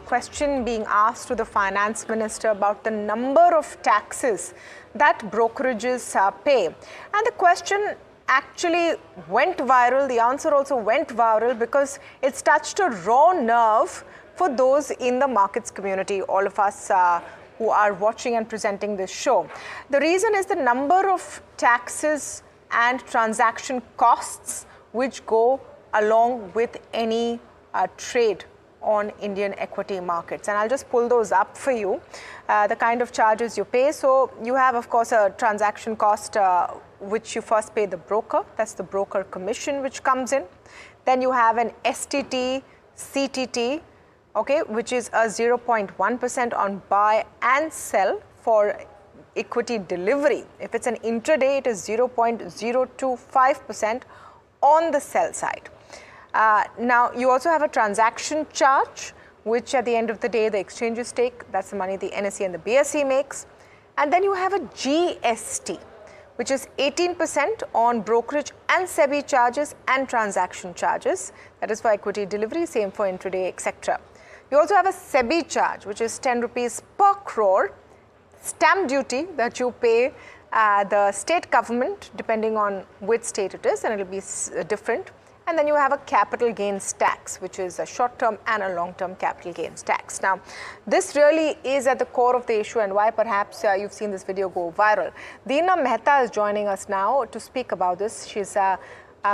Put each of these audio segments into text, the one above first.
question being asked to the finance minister about the number of taxes that brokerages pay. And the question actually went viral. The answer also went viral because it's touched a raw nerve for those in the markets community, all of us who are watching and presenting this show. The reason is the number of taxes and transaction costs which go along with any trade on Indian equity markets. And I'll just pull those up for you, the kind of charges you pay. So you have, of course, a transaction cost which you first pay the broker. That's the broker commission which comes in. Then you have an STT, CTT, okay, which is a 0.1% on buy and sell for equity delivery. If it's an intraday, it is 0.025% on the sell side. Now, you also have a transaction charge, which at the end of the day, the exchanges take. That's the money the NSE and the BSE makes. And then you have a GST, which is 18% on brokerage and SEBI charges and transaction charges. That is for equity delivery, same for intraday, etc. You also have a SEBI charge, which is 10 rupees per crore, stamp duty that you pay the state government, depending on which state it is, and it will be different. And then you have a capital gains tax, which is a short-term and a long-term capital gains tax. Now, this really is at the core of the issue and why perhaps you've seen this video go viral. Deena Mehta is joining us now to speak about this. She's a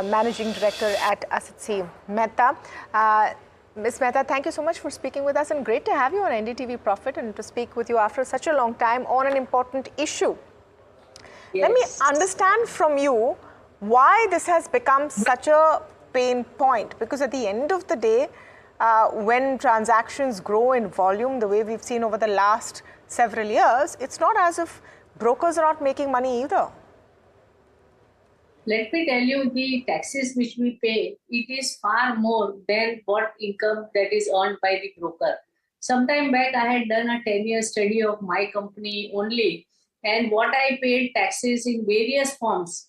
managing director at Asset Mehta. Ms. Mehta, thank you so much for speaking with us, and great to have you on NDTV Profit and to speak with you after such a long time on an important issue. Yes. Let me understand from you why this has become such a pain point, because at the end of the day, when transactions grow in volume the way we've seen over the last several years, it's not as if brokers are not making money either. Let me tell you, the taxes which we pay, it is far more than what income that is earned by the broker. Sometime back, I had done a 10-year study of my company only, and what I paid taxes in various forms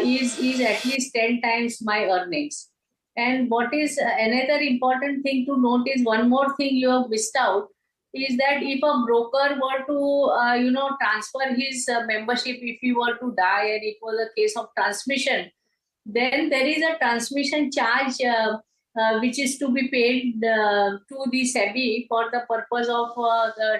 is at least 10 times my earnings. And what is another important thing to note is one more thing you have missed out, is that if a broker were to, transfer his membership, if he were to die and it was a case of transmission, then there is a transmission charge which is to be paid to the SEBI for the purpose of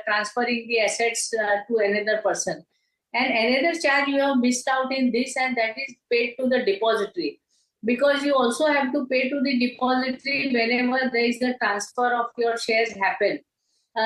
transferring the assets to another person. And another charge you have missed out in this, and that is paid to the depository, because you also have to pay to the depository whenever there is a transfer of your shares happen.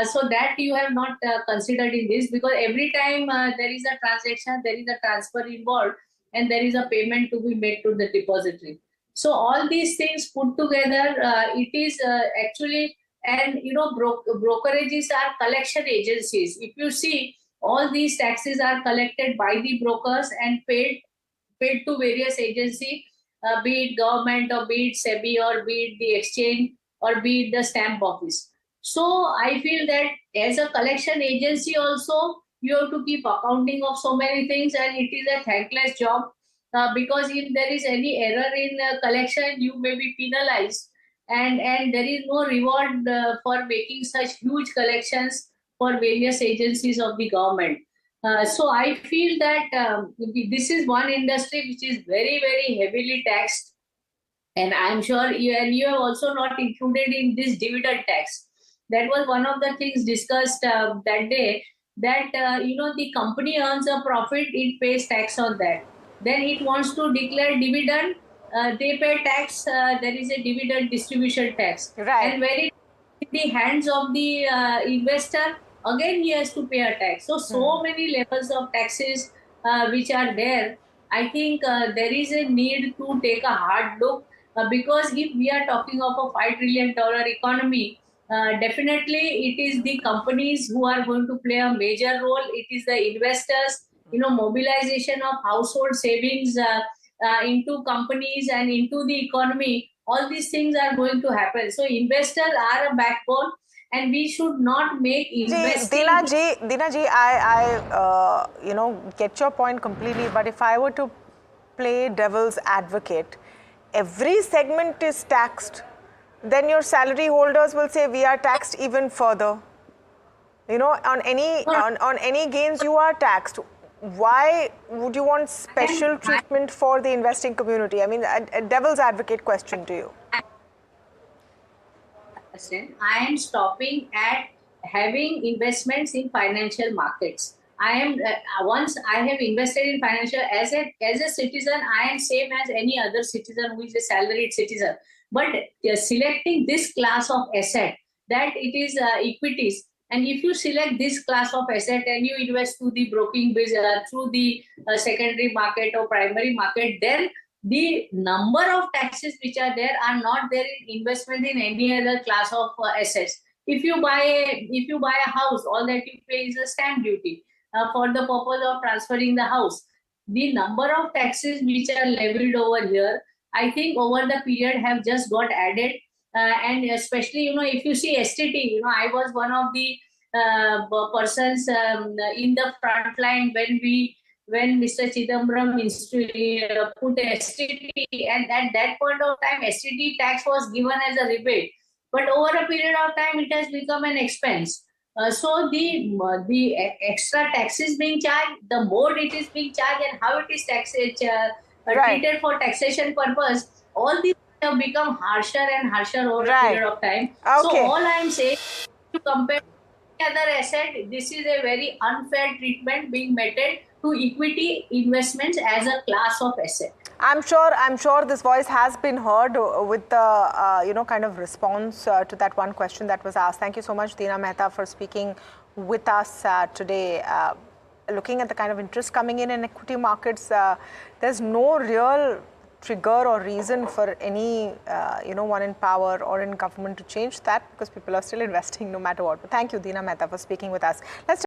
So that you have not considered in this, because every time there is a transaction, there is a transfer involved, and there is a payment to be made to the depository. So all these things put together, it is actually, and brokerages are collection agencies. If you see, all these taxes are collected by the brokers and paid to various agencies, be it government or be it SEBI or be it the exchange or be it the stamp office. So I feel that as a collection agency also, you have to keep accounting of so many things, and it is a thankless job because if there is any error in collection, you may be penalized, and there is no reward for making such huge collections for various agencies of the government. So I feel that this is one industry which is very, very heavily taxed, and I'm sure you have also not included in this dividend tax. That was one of the things discussed that day, that the company earns a profit, it pays tax on that. Then it wants to declare dividend, they pay tax, there is a dividend distribution tax. Right. And when it's in the hands of the investor, again he has to pay a tax. So many levels of taxes which are there. I think there is a need to take a hard look, because if we are talking of a $5 trillion economy, definitely it is the companies who are going to play a major role. It is the investors, mobilization of household savings into companies and into the economy. All these things are going to happen. So investors are a backbone, and we should not make investing. Deena ji, I get your point completely. But if I were to play devil's advocate, every segment is taxed. then your salary holders will say we are taxed even further. You know, on any gains you are taxed. Why would you want special treatment for the investing community? I mean, a devil's advocate question to you. I am stopping at having investments in financial markets. I am once I have invested in financial as a citizen, I am same as any other citizen who is a salaried citizen. But selecting this class of asset, that it is equities, and if you select this class of asset and you invest through the broking business, through the secondary market or primary market, then the number of taxes which are there are not there in investment in any other class of assets. If you buy a house, all that you pay is a stamp duty for the purpose of transferring the house. The number of taxes which are levied over here, I think over the period have just got added, and especially if you see STT, I was one of the persons in the front line when Mr. Chidambaram put STT, and at that point of time, STT tax was given as a rebate. But over a period of time, it has become an expense. So the extra taxes being charged, the mode it is being charged, and how it is treated for taxation purpose, all these have become harsher and harsher over a period of time. So all I am saying, to compare other asset, this is a very unfair treatment being meted to equity investments as a class of asset. I'm sure this voice has been heard with the kind of response to that one question that was asked. Thank you so much, Deena Mehta, for speaking with us today. Looking at the kind of interest coming in equity markets, there's no real trigger or reason for any one in power or in government to change that, because people are still investing no matter what. But thank you, Deena Mehta, for speaking with us. Let's